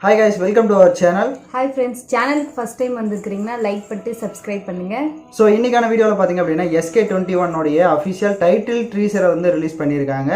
Hi guys, welcome to our channel. Hi friends, channel first time வந்திருக்கீங்கன்னா like பண்ணிட்டு subscribe பண்ணுங்க. So இன்னைக்கான வீடியோல பாத்தீங்க அப்படினா SK21 உடைய official title teaser வந்து ரிலீஸ் பண்ணிருக்காங்க.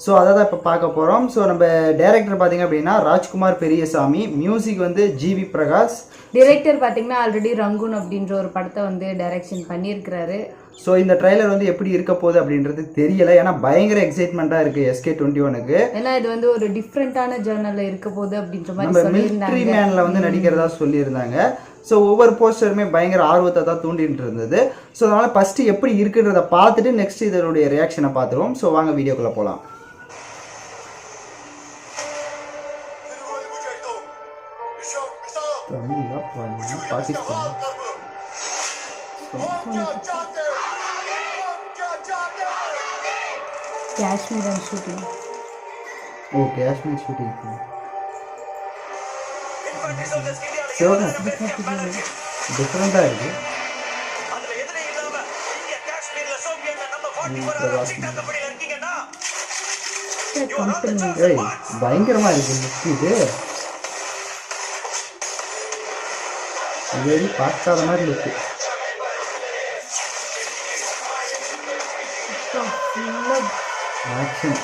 So அத தான் இப்ப பார்க்க போறோம். So நம்ம டைரக்டர் பாத்தீங்க அப்படினா ராஜ்குமார் பெரியசாமி, மியூசிக் வந்து ஜிவி பிரகாஷ். டைரக்டர் பாத்தீங்கன்னா ஆல்ரெடி ரங்கூன் அப்படிங்கற ஒரு படத்தை வந்து டைரக்ஷன் பண்ணியிருக்காரு. ஸோ இந்த ட்ரைலர் வந்து எப்படி இருக்க போகுது அப்படின்றது தெரியல. ஏன்னா பயங்கர எக்ஸைட்மெண்ட்டாக இருக்குது SK21க்கு. ஏன்னா இது வந்து ஒரு டிஃப்ரெண்ட்டான ஜர்னலில் இருக்க போகுது அப்படின்ற மாதிரி நம்ம மிலிட்ரி மேனில் வந்து நடிக்கிறதா சொல்லியிருந்தாங்க. ஸோ ஒவ்வொரு போஸ்டருமே பயங்கர ஆர்வத்தை தான் தூண்டிட்டு இருந்தது. ஸோ அதனால் ஃபஸ்ட்டு எப்படி இருக்குன்றதை பார்த்துட்டு நெக்ஸ்ட் இதனுடைய ரியாக்ஷனை பார்த்துருவோம். ஸோ வாங்க வீடியோக்குள்ளே போகலாம். Pakistan Kashmir and shooting. Oh, Kashmir shooting. Different ஆயிருக்கு. பயங்கரமா இருக்கு இது. இது பார்க்காத மாதிரி இருக்கு. Action.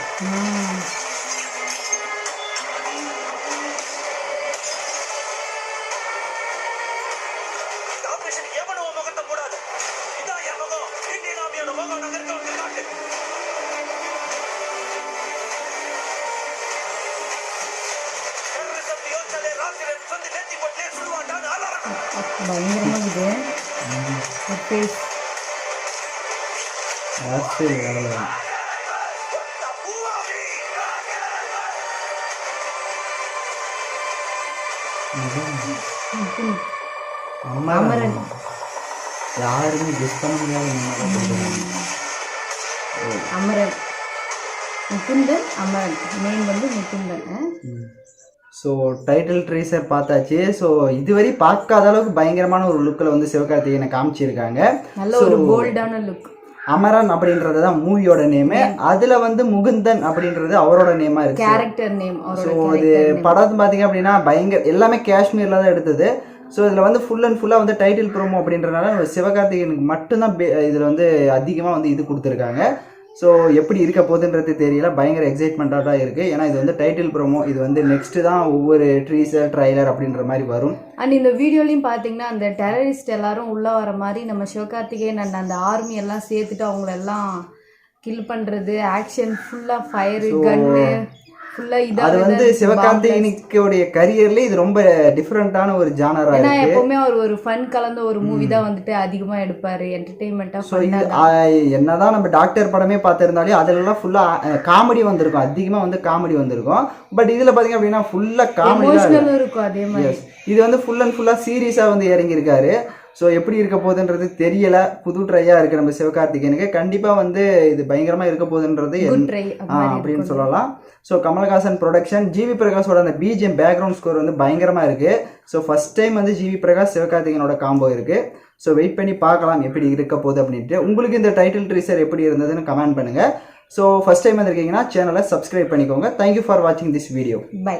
பயங்கரமா இது. ஓகே. அமரன் யாருமே கெஸ் பண்ண முடியாத அமரன் முகுந்தன் அமரன் நேம் வந்து முகுந்தன். ஸோ டைட்டில் ட்ரீசர் பார்த்தாச்சு. ஸோ இதுவரை பார்க்காத அளவுக்கு பயங்கரமான ஒரு லுக்கில் வந்து சிவகார்த்திகேயனை காமிச்சிருக்காங்க. நல்ல ஒரு போல்டான லுக். அமரன் அப்படின்றது தான் மூவியோட நேமு. அதுல வந்து முகுந்தன் அப்படின்றது அவரோட நேமா இருக்கு, கேரக்டர் நேம். ஸோ இது படம் பார்த்தீங்க அப்படின்னா பயங்கர எல்லாமே காஷ்மீர்ல தான் எடுத்தது. ஸோ இதில் வந்து ஃபுல் அண்ட் ஃபுல்லாக வந்து டைட்டில் ப்ரோமோ அப்படின்றனால சிவகார்த்திகேயனுக்கு மட்டும்தான் இதில் வந்து அதிகமாக வந்து இது கொடுத்துருக்காங்க. ஸோ எப்படி இருக்க போகுதுன்றது தெரியல. பயங்கர எக்ஸைட்மெண்ட்டாக தான் இருக்குது. ஏன்னா இது வந்து டைட்டில் ப்ரோமோ, இது வந்து நெக்ஸ்ட்டு தான் ஒவ்வொரு ட்ரீசர் ட்ரைலர் அப்படின்ற மாதிரி வரும். அண்ட் இந்த வீடியோலையும் பார்த்தீங்கன்னா அந்த டெரரிஸ்ட் எல்லாரும் உள்ளே வர மாதிரி நம்ம சிவகார்த்திகேயன் அண்ட் அந்த ஆர்மி எல்லாம் சேர்த்துட்டு அவங்களெல்லாம் கில் பண்ணுறது, ஆக்ஷன் ஃபுல்லாக ஃபயரு கன்னு ஃபுல்லாக. அது வந்து சிவகார்த்திகேயனுடைய கரியர்ல இது ரொம்ப டிஃப்ரெண்டான ஒரு ஜானரா இருக்கு. ஏன்னா எப்பவுமே அவர் ஒரு ஃபன் கலந்த ஒரு மூவி தான் வந்துட்டு அதிகமா எடுப்பாரு, என்டர்டெயின்மெண்டா. என்னதான் நம்ம டாக்டர் படமே பார்த்திருந்தாலே அதெல்லாம் ஃபுல்லா காமெடி வந்திருக்கும், அதிகமா வந்து காமெடி வந்திருக்கும். பட் இதுல பாத்தீங்க அப்படின்னா ஃபுல்லா காமெடி இருக்கும். அதே மாதிரி இது வந்து ஃபுல் அண்ட் ஃபுல்லா சீரியஸா வந்து இறங்கி இருக்காரு. ஸோ எப்படி இருக்க போகுதுன்றது தெரியல. புது ட்ரையாக இருக்குது நம்ம சிவகார்த்திகேயனுக்கு. கண்டிப்பாக வந்து இது பயங்கரமாக இருக்க போகுதுன்றது அப்படின்னு சொல்லலாம். ஸோ கமல்ஹாசன் ப்ரொடக்ஷன், ஜிவி பிரகாஷோட அந்த பிஜிஎம் பேக்ரவுண்ட் ஸ்கோர் வந்து பயங்கரமாக இருக்குது. ஸோ ஃபர்ஸ்ட் டைம் வந்து ஜிவி பிரகாஷ் சிவகார்த்திகேயனோட காம்போ இருக்குது. ஸோ வெயிட் பண்ணி பார்க்கலாம் எப்படி இருக்க போகுது அப்படின்ட்டு. உங்களுக்கு இந்த டைட்டில் ட்ரீசர் எப்படி இருந்ததுன்னு கமெண்ட் பண்ணுங்கள். ஸோ ஃபர்ஸ்ட் டைம் வந்திருக்கீங்கன்னா சேனலை சப்ஸ்கிரைப் பண்ணிக்கோங்க. தேங்க்யூ ஃபார் வாட்சிங் திஸ் வீடியோ. பை.